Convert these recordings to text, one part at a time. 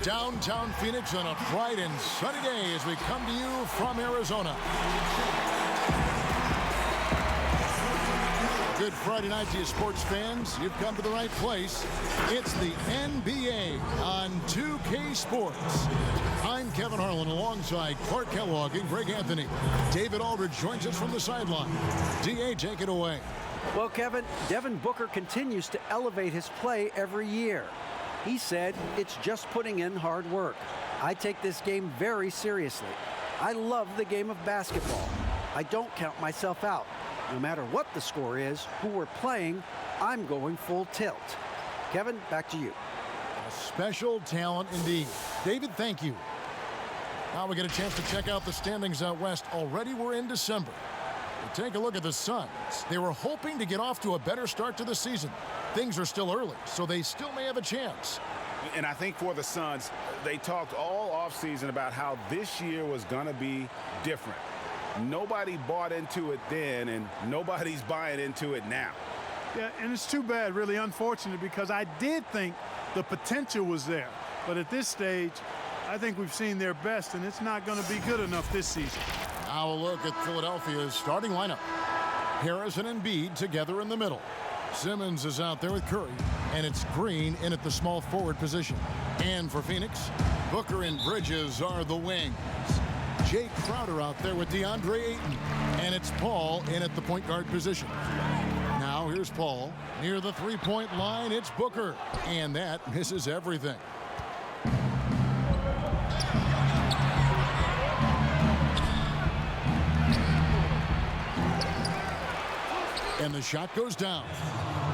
downtown Phoenix on a bright and sunny day as we come to you from Arizona. Good Friday night to you sports fans. You've come to the right place. It's the NBA on 2K Sports. I'm Kevin Harlan alongside Clark Kellogg and Greg Anthony. David Aldridge joins us from the sideline. DA, take it away. Well, Kevin, Devin Booker continues to elevate his play every year. He said it's just putting in hard work. I take this game very seriously. I love the game of basketball. I don't count myself out. No matter what the score is, who we're playing, I'm going full tilt. Kevin, back to you. A special talent indeed. David, thank you. Now we get a chance to check out the standings out west. Already we're in December. We take a look at the Suns. They were hoping to get off to a better start to the season. Things are still early, so they still may have a chance. And I think for the Suns, they talked all offseason about how this year was going to be different. Nobody bought into it then, and nobody's buying into it now. Yeah, and it's too bad, really unfortunate, because I did think the potential was there. But at this stage, I think we've seen their best, and it's not going to be good enough this season. Now a look at Philadelphia's starting lineup. Harris and Embiid together in the middle. Simmons is out there with Curry, and it's Green in at the small forward position. And for Phoenix, Booker and Bridges are the wings. Jay Crowder out there with DeAndre Ayton, and it's Paul in at the point guard position. Now here's Paul. Near the three-point line, it's Booker, and that misses everything. And the shot goes down.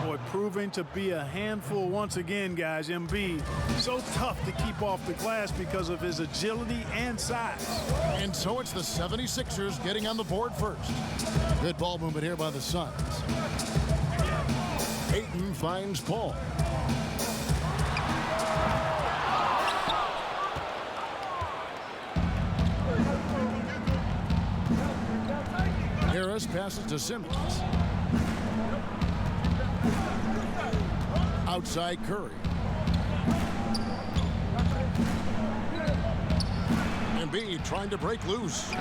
Boy, proving to be a handful once again, guys. Embiid, so tough to keep off the glass because of his agility and size. And so it's the 76ers getting on the board first. Good ball movement here by the Suns. Ayton finds Paul. Harris passes to Simmons. Outside Curry. Embiid trying to break loose.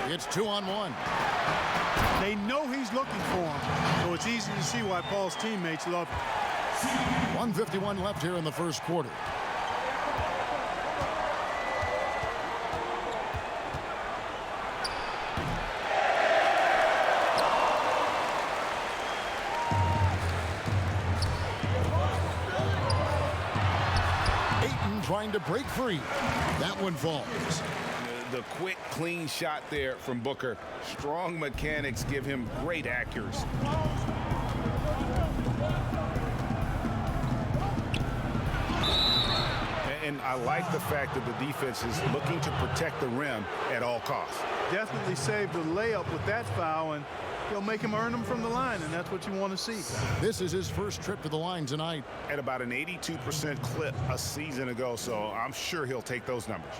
It's 2-on-1. They know he's looking for him, so it's easy to see why Paul's teammates love him. 1:51 left here in the first quarter. Trying to break free. That one falls. The quick, clean shot there from Booker. Strong mechanics give him great accuracy. And I like the fact that the defense is looking to protect the rim at all costs. Definitely saved the layup with that foul, and he'll make him earn them from the line, and that's what you want to see. This is his first trip to the line tonight. At about an 82% clip a season ago, so I'm sure he'll take those numbers.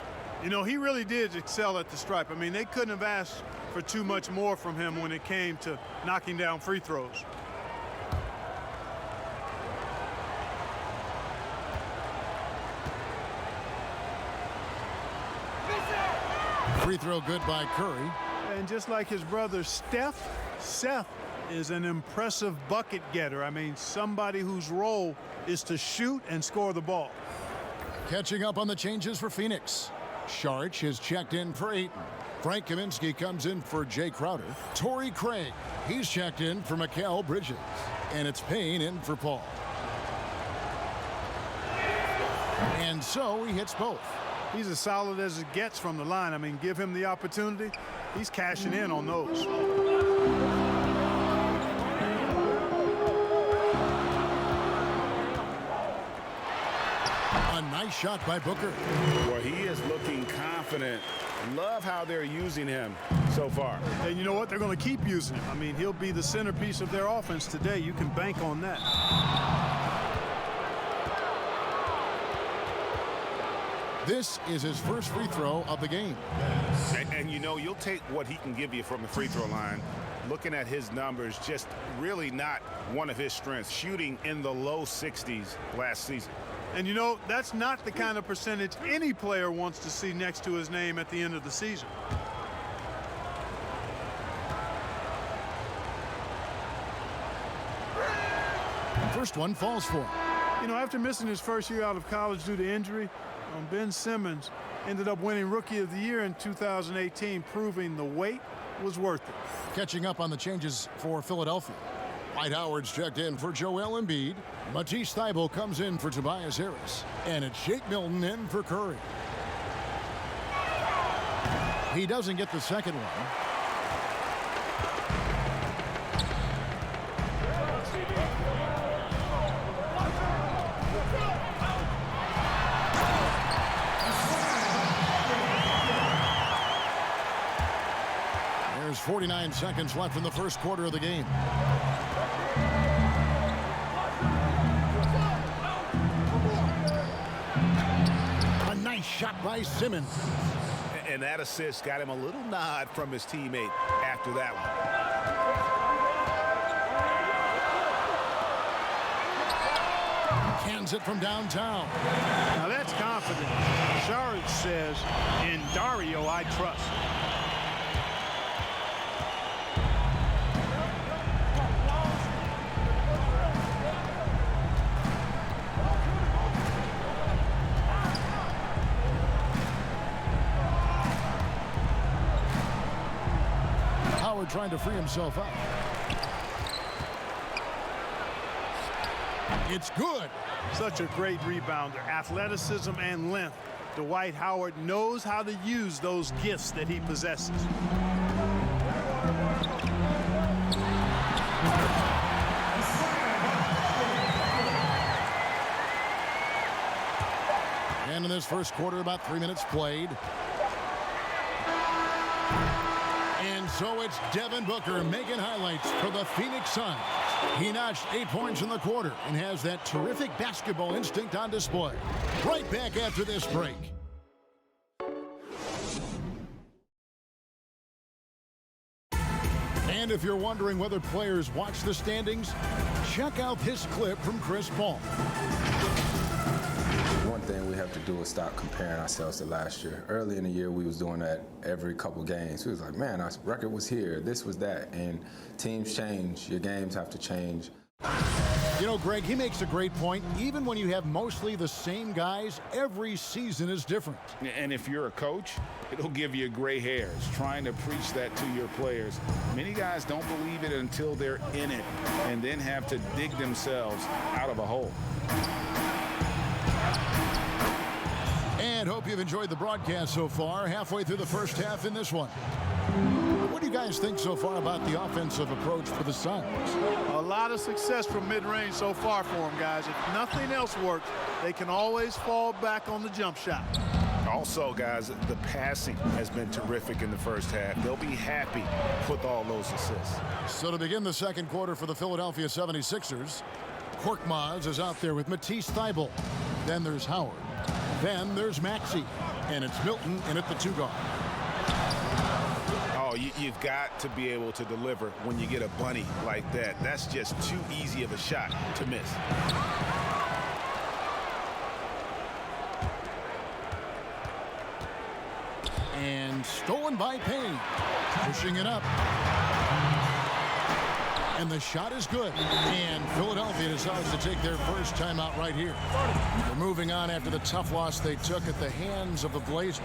You know, he really did excel at the stripe. I mean, they couldn't have asked for too much more from him when it came to knocking down free throws. Free throw good by Curry. And just like his brother Seth is an impressive bucket getter. I mean, somebody whose role is to shoot and score the ball. Catching up on the changes for Phoenix. Sharch is checked in for Ayton. Frank Kaminsky comes in for Jay Crowder. Torrey Craig, he's checked in for Mikal Bridges. And it's Payne in for Paul. And so he hits both. He's as solid as it gets from the line. I mean, give him the opportunity. He's cashing in on those. A nice shot by Booker. Well, he is looking confident. Love how they're using him so far. And you know what? They're going to keep using him. I mean, he'll be the centerpiece of their offense today. You can bank on that. This is his first free throw of the game. And you know, you'll take what he can give you from the free throw line. looking at his numbers, just really not one of his strengths, shooting in the low 60s last season. And you know, that's not the kind of percentage any player wants to see next to his name at the end of the season. First one falls for him. You know, after missing his first year out of college due to injury, Ben Simmons ended up winning Rookie of the Year in 2018, proving the wait was worth it. Catching up on the changes for Philadelphia. Dwight Howard's checked in for Joel Embiid. Matisse Thybulle comes in for Tobias Harris. And it's Shake Milton in for Curry. He doesn't get the second one. There's 49 seconds left in the first quarter of the game. A nice shot by Simmons. And that assist got him a little nod from his teammate after that one. Cans it from downtown. Now that's confident. Saric says, in Dario, I trust. Howard trying to free himself up. It's good. Such a great rebounder. Athleticism and length. Dwight Howard knows how to use those gifts that he possesses. And in this first quarter, about 3 minutes played. And so it's Devin Booker making highlights for the Phoenix Suns. He notched 8 points in the quarter and has that terrific basketball instinct on display. Right back after this break. And if you're wondering whether players watch the standings, check out this clip from Chris Paul. One thing we have to do is stop comparing ourselves to last year. Early in the year, we was doing that every couple games. We was like, man, our record was here, this was that. And teams change, your games have to change. You know, Greg, he makes a great point. Even when you have mostly the same guys, every season is different. And if you're a coach, it'll give you gray hairs trying to preach that to your players. Many guys don't believe it until they're in it and then have to dig themselves out of a hole. And hope you've enjoyed the broadcast so far. Halfway through the first half in this one. What do you guys think so far about the offensive approach for the Suns? A lot of success from mid-range so far for them, guys. If nothing else works, they can always fall back on the jump shot. Also, guys, the passing has been terrific in the first half. They'll be happy with all those assists. So to begin the second quarter for the Philadelphia 76ers, Korkmaz is out there with Matisse Thybulle. Then there's Howard. Then there's Maxey. And it's Milton in at the 2 guard. Oh, you've got to be able to deliver when you get a bunny like that. That's just too easy of a shot to miss. And stolen by Payne. Pushing it up. And the shot is good. And Philadelphia decides to take their first timeout right here. They're moving on after the tough loss they took at the hands of the Blazers.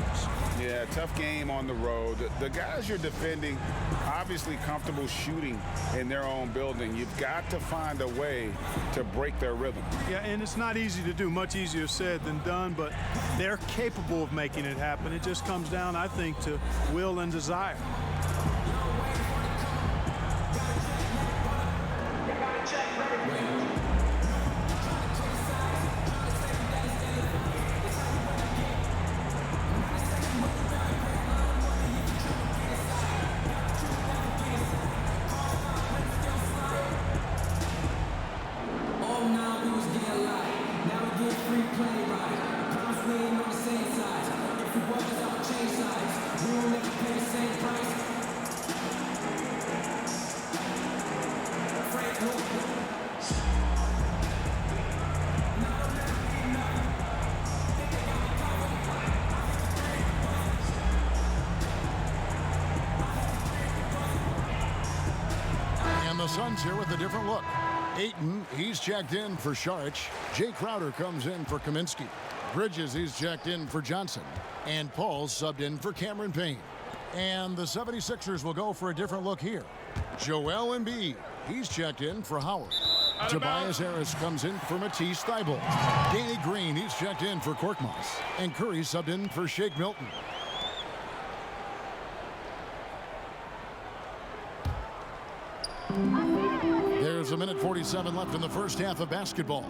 Yeah, tough game on the road. The guys you're defending, obviously comfortable shooting in their own building. You've got to find a way to break their rhythm. Yeah, and it's not easy to do. Much easier said than done, but they're capable of making it happen. It just comes down, I think, to will and desire. If you want to change sides, we will never pay the same price. Suns here with a different look. Ayton, he's checked in for Saric. Jay Crowder comes in for Kaminsky. Bridges, he's checked in for Johnson. And Paul subbed in for Cameron Payne. And the 76ers will go for a different look here. Joel Embiid, he's checked in for Howard. Tobias Harris comes in for Matisse Thybulle. Danny Green, he's checked in for Korkmaz. And Curry subbed in for Shake Milton. There's a minute 47 left in the first half of basketball.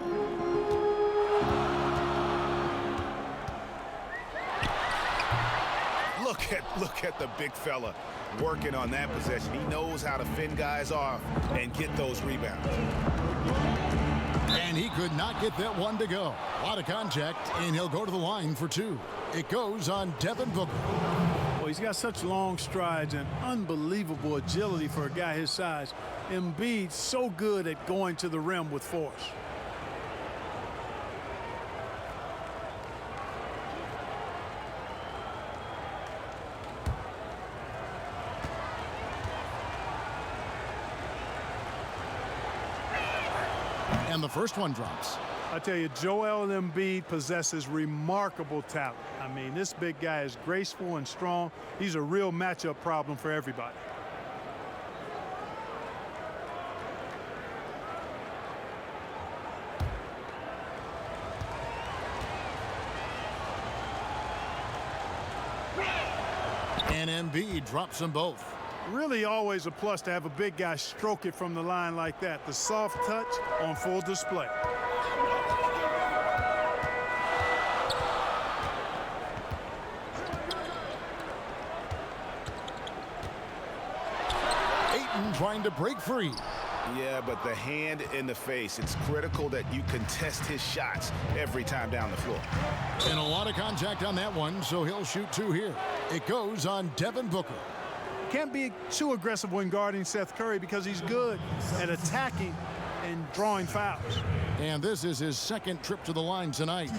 Look at the big fella working on that possession. He knows how to fend guys off and get those rebounds. And he could not get that one to go. A lot of contact, and he'll go to the line for two. It goes on Devin Booker. Well, he's got such long strides and unbelievable agility for a guy his size. Embiid's so good at going to the rim with force. And the first one drops. I tell you, Joel Embiid possesses remarkable talent. I mean, this big guy is graceful and strong. He's a real matchup problem for everybody. And Embiid drops them both. Really always a plus to have a big guy stroke it from the line like that. The soft touch on full display. Ayton trying to break free. Yeah, but the hand in the face, it's critical that you contest his shots every time down the floor. And a lot of contact on that one, so he'll shoot two here. It goes on Devin Booker. Can't be too aggressive when guarding Seth Curry because he's good at attacking and drawing fouls. And this is his second trip to the line tonight.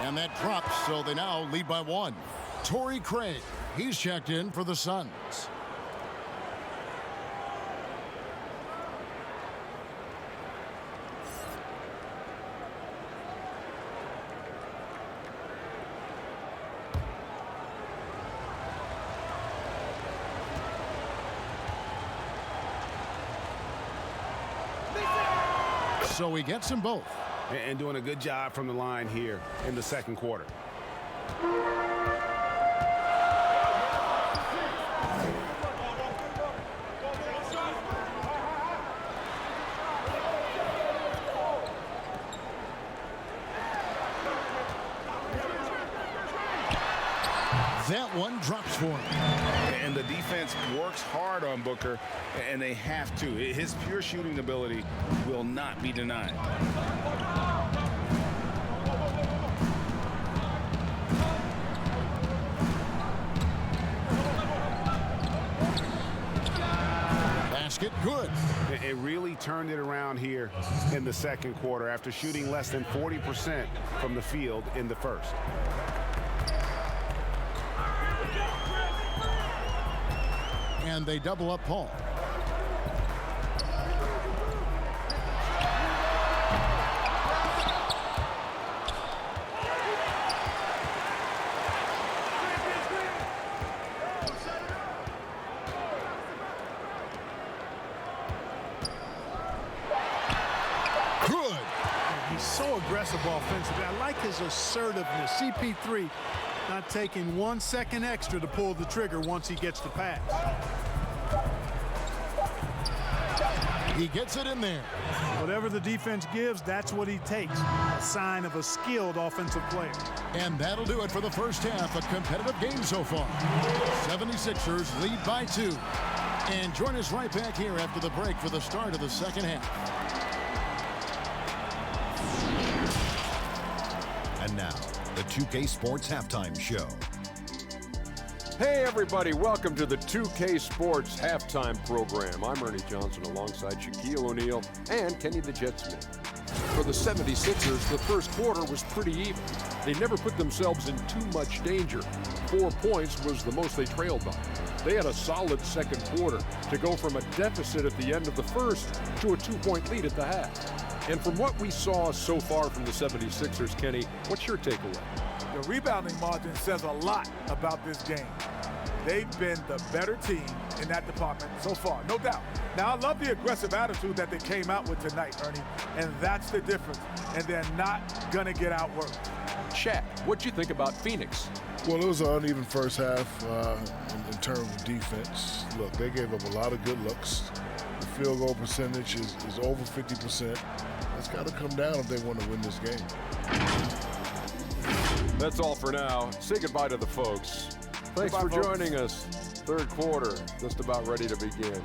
And that drops, so they now lead by one. Torrey Craig, he's checked in for the Suns. So he gets them both. And doing a good job from the line here in the second quarter. That one drops for him. And the defense works hard on Booker, and they have to. His pure shooting ability will not be denied. Basket good. It really turned it around here in the second quarter after shooting less than 40% from the field in the first. And they double up Paul. Good. He's so aggressive offensively. I like his assertiveness. CP3 not taking 1 second extra to pull the trigger once he gets the pass. He gets it in there. Whatever the defense gives, that's what he takes. A sign of a skilled offensive player. And that'll do it for the first half. A competitive game so far. 76ers lead by 2. And join us right back here after the break for the start of the second half. And now, the 2K Sports Halftime Show. Hey everybody, welcome to the 2K Sports halftime program. I'm Ernie Johnson alongside Shaquille O'Neal and Kenny the Jet Smith. For the 76ers, the first quarter was pretty even. They never put themselves in too much danger. 4 points was the most they trailed by. They had a solid second quarter to go from a deficit at the end of the first to a 2-point lead at the half. And from what we saw so far from the 76ers, Kenny, what's your takeaway? The rebounding margin says a lot about this game. They've been the better team in that department so far, no doubt. Now, I love the aggressive attitude that they came out with tonight, Ernie, and that's the difference. And they're not going to get outworked. Shaq, what'd you think about Phoenix? Well, it was an uneven first half in terms of defense. Look, they gave up a lot of good looks. The field goal percentage is over 50%. That's got to come down if they want to win this game. That's all for now. Say goodbye to the folks. Thanks for joining us. Third quarter, just about ready to begin.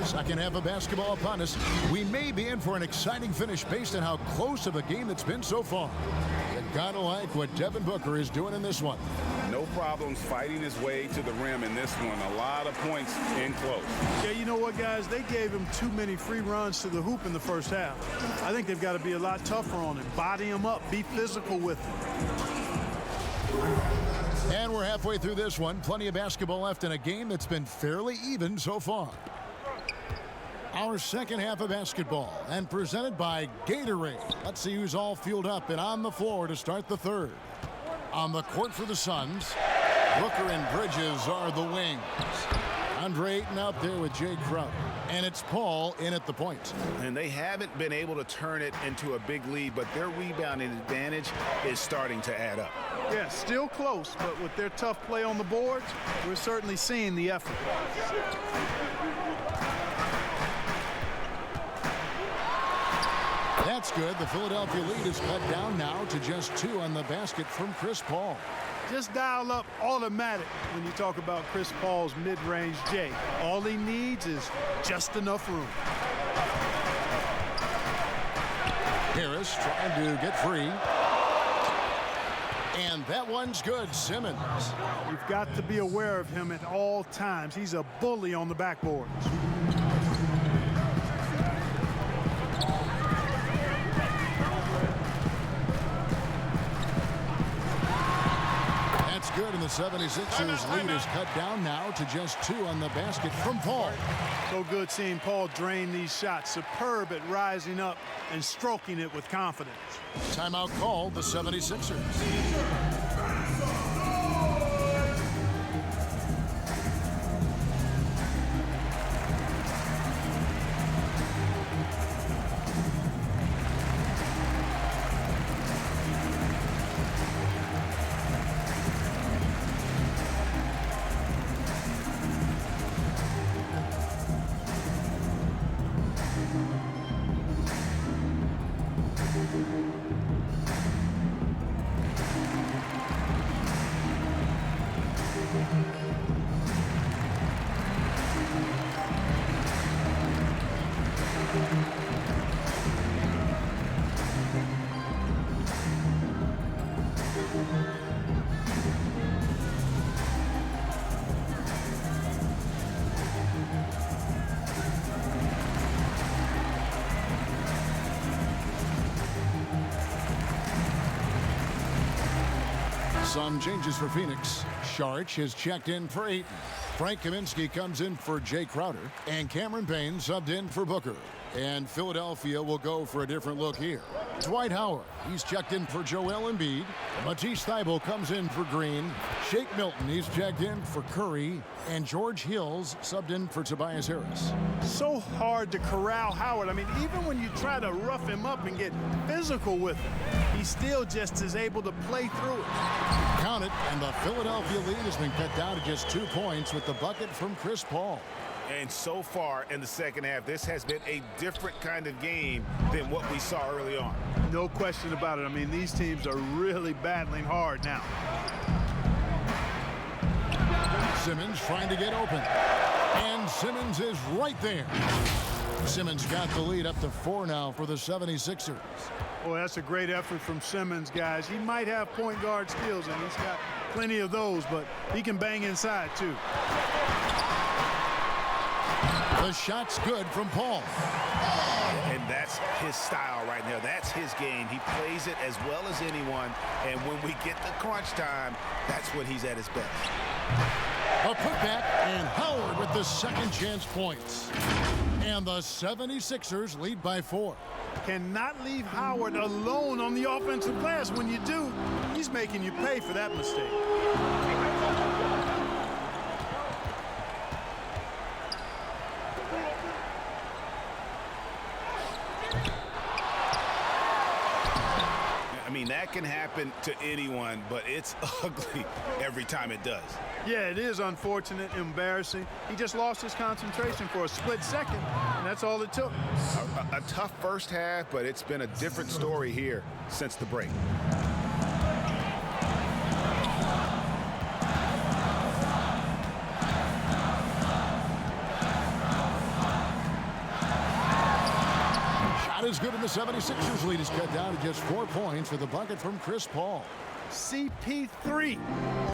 Second half of basketball upon us. We may be in for an exciting finish based on how close of a game it's been so far. You gotta like what Devin Booker is doing in this one. No problems fighting his way to the rim in this one. A lot of points in close. Yeah, you know what, guys? They gave him too many free runs to the hoop in the first half. I think they've got to be a lot tougher on him. Body him up. Be physical with him. And we're halfway through this one. Plenty of basketball left in a game that's been fairly even so far. Our second half of basketball, and presented by Gatorade. Let's see who's all fueled up and on the floor to start the third. On the court for the Suns, Booker and Bridges are the wings. Andre Ayton out there with Jay Crowder. And it's Paul in at the point. And they haven't been able to turn it into a big lead, but their rebounding advantage is starting to add up. Yeah, still close, but with their tough play on the boards, we're certainly seeing the effort. That's good. The Philadelphia lead is cut down now to just 2 on the basket from Chris Paul. Just dial up automatic when you talk about Chris Paul's mid-range J. All he needs is just enough room. Harris trying to get free. And that one's good. Simmons. You've got to be aware of him at all times. He's a bully on the backboards. Good, and the 76ers lead is cut down now to just 2 on the basket from Paul. So good seeing Paul drain these shots. Superb at rising up and stroking it with confidence. Timeout called, the 76ers. Some changes for Phoenix. Sharch has checked in for Ayton. Frank Kaminsky comes in for Jay Crowder. And Cameron Payne subbed in for Booker. And Philadelphia will go for a different look here. Dwight Howard, he's checked in for Joel Embiid. Matisse Thybulle comes in for Green. Shake Milton, he's checked in for Curry. And George Hills subbed in for Tobias Harris. So hard to corral Howard. I mean, even when you try to rough him up and get physical with him, he still just is able to play through it. Count it, and the Philadelphia lead has been cut down to just 2 points with the bucket from Chris Paul. And so far in the second half, this has been a different kind of game than what we saw early on. No question about it. I mean, these teams are really battling hard now. Simmons trying to get open. And Simmons is right there. Simmons got the lead up to 4 now for the 76ers. Boy, that's a great effort from Simmons, guys. He might have point guard skills, and he's got plenty of those, but he can bang inside, too. The shot's good from Paul. And that's his style right there. That's his game. He plays it as well as anyone. And when we get the crunch time, that's when he's at his best. A putback, and Howard with the second chance points. And the 76ers lead by 4. Cannot leave Howard alone on the offensive glass. When you do, he's making you pay for that mistake. I mean, that can happen to anyone, but it's ugly every time it does. Yeah, it is unfortunate, embarrassing. He just lost his concentration for a split second, and that's all it took. A tough first half, but it's been a different story here since the break. Is good, and the 76ers lead is cut down to just 4 points with a bucket from Chris Paul. CP3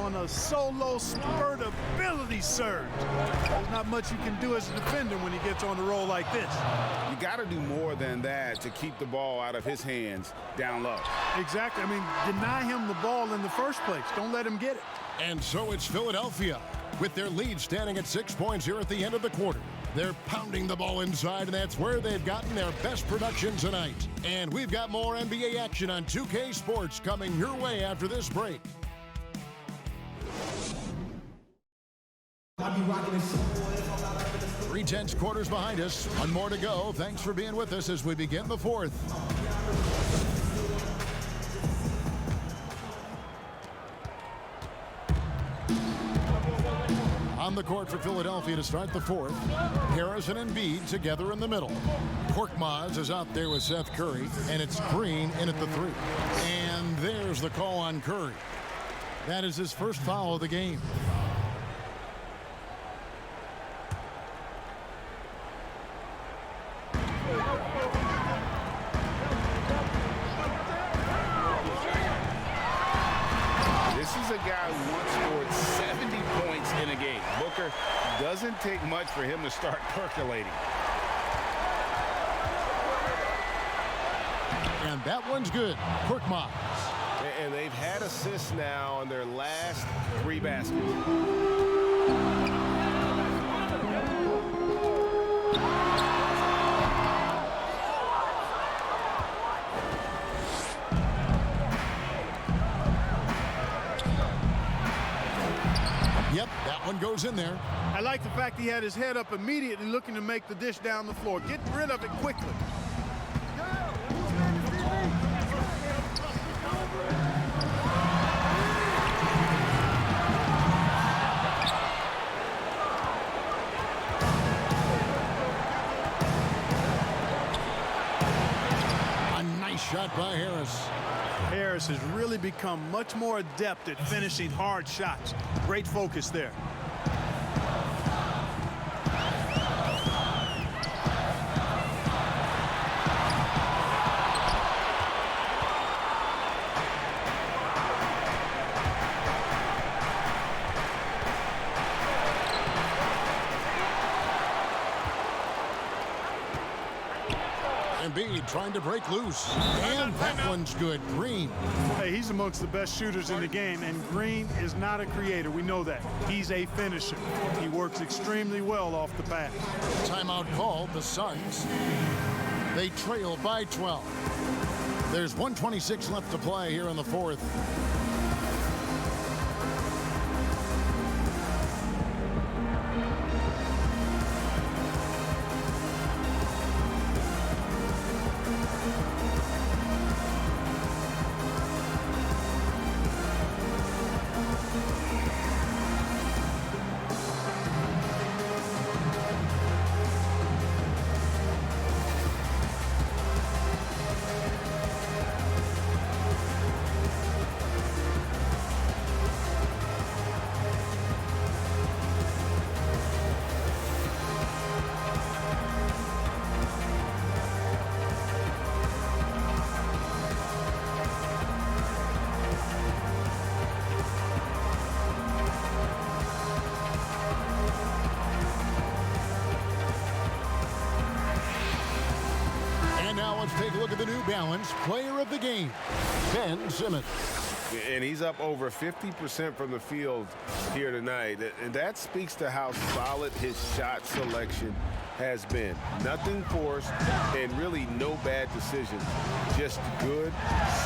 on a solo spurt ability surge. There's not much you can do as a defender when he gets on the roll like this. You got to do more than that to keep the ball out of his hands down low. Exactly. I mean, deny him the ball in the first place. Don't let him get it. And so it's Philadelphia with their lead standing at 6 points here at the end of the quarter. They're pounding the ball inside, and that's where they've gotten their best production tonight. And we've got more NBA action on 2K Sports coming your way after this break. Three tenths quarters behind us. One more to go. Thanks for being with us as we begin the fourth. On the court for Philadelphia to start the fourth. Harris and Embiid together in the middle. Korkmaz is out there with Seth Curry, and it's Green in at the 3. And there's the call on Curry. That is his first foul of the game. This is a guy who once scored 70 points in a game. Booker, doesn't take much for him to start percolating. And that one's good. Korkmaz. And they've had assists now on their last 3 baskets. Yep, that one goes in there. I like the fact he had his head up immediately looking to make the dish down the floor. Get rid of it quickly. A nice shot by Harris. Harris has really become much more adept at finishing hard shots. Great focus there. Embiid trying to break loose. And that one's good. Green. Hey, he's amongst the best shooters in the game, and Green is not a creator. We know that. He's a finisher. He works extremely well off the pass. Timeout called. The Suns. They trail by 12. There's 1:26 left to play here in the fourth. let's take a look at the New Balance Player of the Game, Ben Simmons. And he's up over 50% from the field here tonight. And that speaks to how solid his shot selection has been. Nothing forced and really no bad decisions. Just good,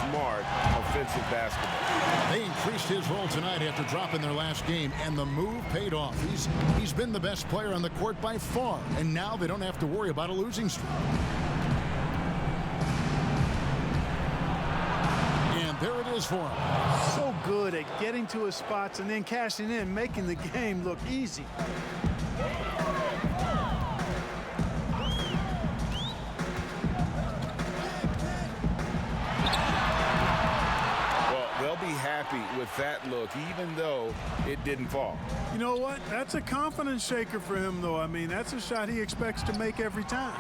smart, offensive basketball. They increased his role tonight after dropping their last game, and the move paid off. He's been the best player on the court by far, and now they don't have to worry about a losing streak. And there it is for him. So good at getting to his spots and then cashing in, making the game look easy. They'll be happy with that look, even though it didn't fall. You know what? That's a confidence shaker for him, though. I mean, that's a shot he expects to make every time.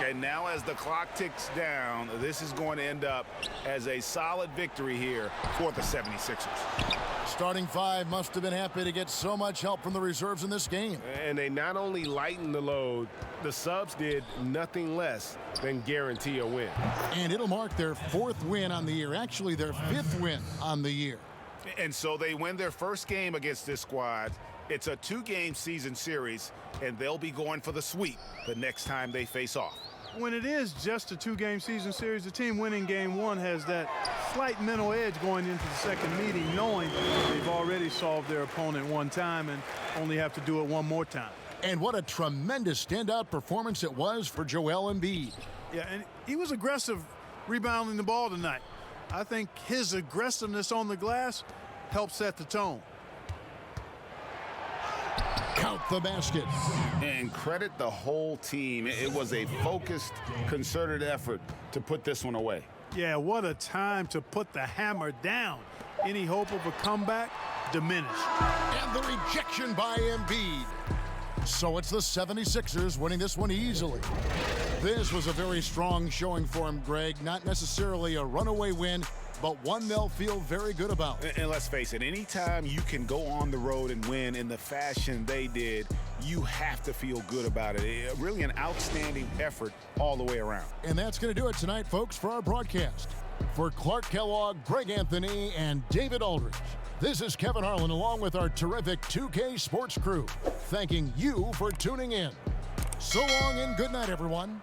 And now as the clock ticks down, this is going to end up as a solid victory here for the 76ers. Starting five must have been happy to get so much help from the reserves in this game. And they not only lightened the load, the subs did nothing less than guarantee a win. And it'll mark their fourth win on the year, actually their fifth win on the year. And so they win their first game against this squad. It's a two-game season series, and they'll be going for the sweep the next time they face off. When it is just a two-game season series, the team winning game one has that slight mental edge going into the second meeting, knowing they've already solved their opponent one time and only have to do it one more time. And what a tremendous standout performance it was for Joel Embiid. Yeah, and he was aggressive rebounding the ball tonight. I think his aggressiveness on the glass helped set the tone. Count the basket. And credit the whole team. It was a focused, concerted effort to put this one away. Yeah, what a time to put the hammer down. Any hope of a comeback diminished. And the rejection by Embiid. So it's the 76ers winning this one easily. This was a very strong showing for him, Greg. Not necessarily a runaway win, but one they'll feel very good about. And let's face it, anytime you can go on the road and win in the fashion they did, you have to feel good about it. Really an outstanding effort all the way around. And that's going to do it tonight, folks, for our broadcast. For Clark Kellogg, Greg Anthony, and David Aldridge, this is Kevin Harlan along with our terrific 2K Sports crew, thanking you for tuning in. So long and good night, everyone.